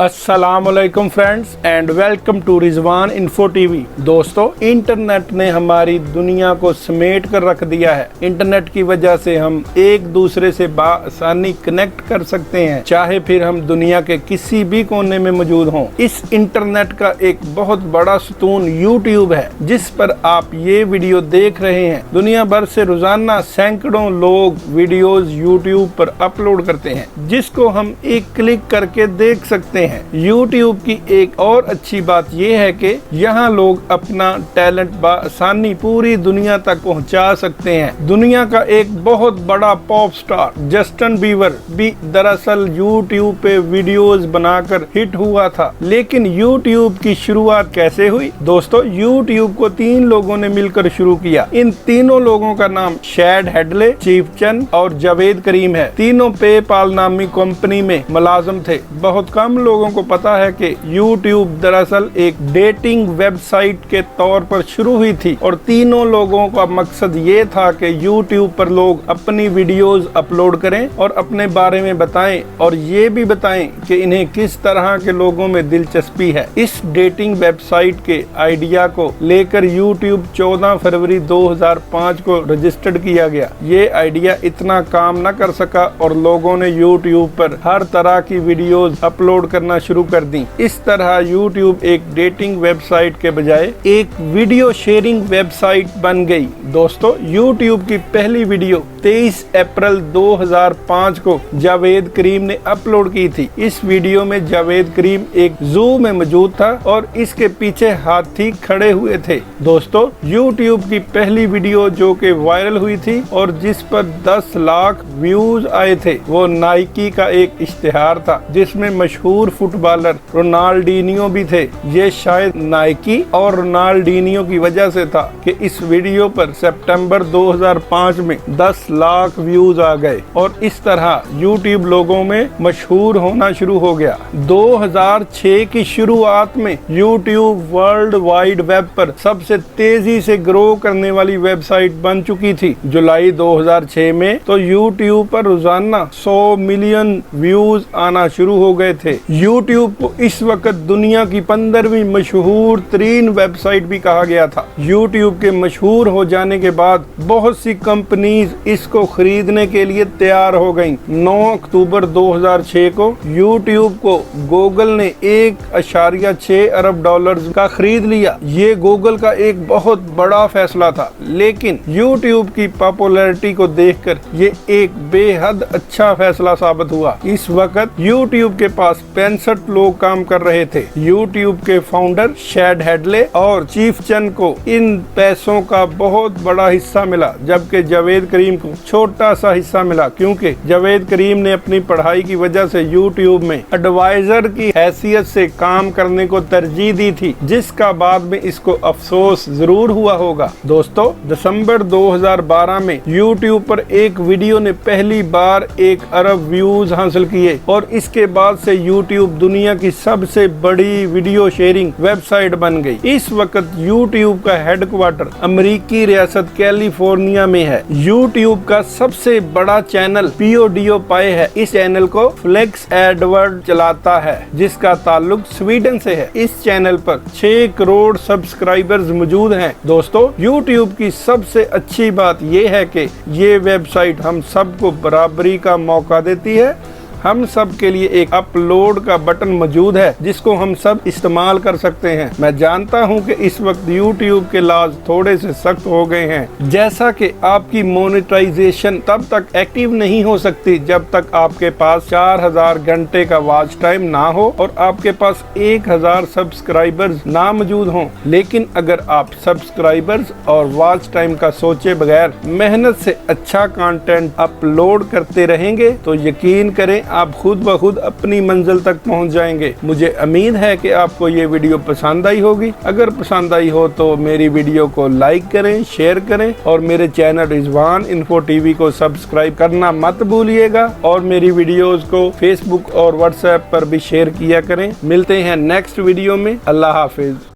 अस्सलामुअलैकुम friends and welcome to Rizwan info TV. दोस्तों, internet ने हमारी दुनिया को समेट कर रख दिया है। इंटरनेट की वजह से हम एक दूसरे से आसानी कनेक्ट कर सकते हैं, चाहे फिर हम दुनिया के किसी भी कोने में मौजूद हों। इस इंटरनेट का एक बहुत बड़ा सतून यूट्यूब है, जिस पर आप ये वीडियो देख रहे हैं। दुनिया भर से रोजाना सैकड़ों लोग वीडियोस यूट्यूब पर अपलोड करते हैं, जिसको हम एक क्लिक करके देख सकते हैं। YouTube की एक और अच्छी बात यह है कि यहाँ लोग अपना टैलेंट बआसानी पूरी दुनिया तक पहुँचा सकते हैं। दुनिया का एक बहुत बड़ा पॉप स्टार जस्टिन बीबर भी दरअसल YouTube पे वीडियोस बनाकर हिट हुआ था। लेकिन YouTube की शुरुआत कैसे हुई? दोस्तों, YouTube को 3 लोगों ने मिलकर शुरू किया। इन तीनों लोगों का नाम शैड हेडले, चीफ चंद और जावेद करीम है। तीनों पेपाल नामी कंपनी में मुलाजिम थे। बहुत कम लोगों को पता है कि YouTube दरअसल एक डेटिंग वेबसाइट के तौर पर शुरू हुई थी और तीनों लोगों का मकसद ये था कि YouTube पर लोग अपनी वीडियोस अपलोड करें और अपने बारे में बताएं और ये भी बताएं कि इन्हें किस तरह के लोगों में दिलचस्पी है। इस डेटिंग वेबसाइट के आइडिया को लेकर YouTube 14 फरवरी 2005 को रजिस्टर्ड किया गया। ये आइडिया इतना काम न कर सका और लोगों ने YouTube पर हर तरह की वीडियोस अपलोड करना शुरू कर दी। इस तरह YouTube एक डेटिंग वेबसाइट के बजाय एक वीडियो शेयरिंग वेबसाइट बन गई। दोस्तों, YouTube की पहली वीडियो 23 अप्रैल 2005 को जावेद करीम ने अपलोड की थी। इस वीडियो में जावेद करीम एक जू में मौजूद था और इसके पीछे हाथी खड़े हुए थे। दोस्तों, YouTube की पहली वीडियो जो कि वायरल हुई थी और जिस पर 10 लाख व्यूज आए थे, वो नाइकी का एक इश्तिहार था, जिसमें मशहूर फुटबॉलर रोनाल्डिनियो भी थे। ये शायद नाइकी और रोनाल्डिनियो की वजह से था कि इस वीडियो पर सितंबर 2005 में 10 लाख व्यूज आ गए और इस तरह YouTube लोगों में मशहूर होना शुरू हो गया। 2006 की शुरुआत में YouTube वर्ल्ड वाइड वेब पर सबसे तेजी से ग्रो करने वाली वेबसाइट बन चुकी थी। जुलाई 2006 में तो YouTube पर रोजाना 100 मिलियन व्यूज आना शुरू हो गए थे। YouTube को इस वक्त दुनिया की 15वीं मशहूर तरीन वेबसाइट भी कहा गया था। YouTube के मशहूर हो जाने के बाद बहुत सी कंपनीज इसको खरीदने के लिए तैयार हो गईं। 9 अक्टूबर 2006 को YouTube को गूगल ने 1.6 अरब डॉलर्स का खरीद लिया। ये गूगल का एक बहुत बड़ा फैसला था, लेकिन YouTube की पॉपुलैरिटी को देखकर ये एक बेहद अच्छा फैसला साबित हुआ। इस वक्त YouTube के पास 65 लोग काम कर रहे थे। YouTube के फाउंडर शैड हेडले और चीफ चंद को इन पैसों का बहुत बड़ा हिस्सा मिला, जबकि जावेद करीम को छोटा सा हिस्सा मिला, क्योंकि जावेद करीम ने अपनी पढ़ाई की वजह से YouTube में एडवाइजर की हैसियत से काम करने को तरजीह दी थी, जिसका बाद में इसको अफसोस जरूर हुआ होगा। दोस्तों, दिसंबर 2012 में YouTube पर एक वीडियो ने पहली बार 1 अरब व्यूज हासिल किए और इसके बाद से YouTube दुनिया की सबसे बड़ी वीडियो शेयरिंग वेबसाइट बन गई। इस वक्त YouTube का हेडक्वार्टर अमेरिकी रियासत कैलिफोर्निया में है। YouTube का सबसे बड़ा चैनल PewDiePie है। इस चैनल को फ्लेक्स एडवर्ड चलाता है, जिसका ताल्लुक स्वीडन से है। इस चैनल पर 6 करोड़ सब्सक्राइबर्स मौजूद हैं। दोस्तों, YouTube की सबसे अच्छी बात यह है कि ये वेबसाइट हम सबको बराबरी का मौका देती है। हम सब के लिए एक अपलोड का बटन मौजूद है, जिसको हम सब इस्तेमाल कर सकते हैं। मैं जानता हूं कि इस वक्त YouTube के लॉज थोड़े से सख्त हो गए हैं, जैसा कि आपकी मोनेटाइजेशन तब तक एक्टिव नहीं हो सकती जब तक आपके पास 4000 घंटे का वॉच टाइम ना हो और आपके पास 1000 सब्सक्राइबर्स ना मौजूद हों। लेकिन अगर आप सब्सक्राइबर्स और वॉच टाइम का सोचे बगैर मेहनत से अच्छा कंटेंट अपलोड करते रहेंगे, तो यकीन करें आप खुद ब खुद अपनी मंजिल तक पहुंच जाएंगे। मुझे उम्मीद है कि आपको ये वीडियो पसंद आई होगी। अगर पसंद आई हो तो मेरी वीडियो को लाइक करें, शेयर करें और मेरे चैनल रिजवान इन्फो टीवी को सब्सक्राइब करना मत भूलिएगा और मेरी वीडियोस को फेसबुक और व्हाट्सएप पर भी शेयर किया करें। मिलते हैं नेक्स्ट वीडियो में। अल्लाह हाफिज।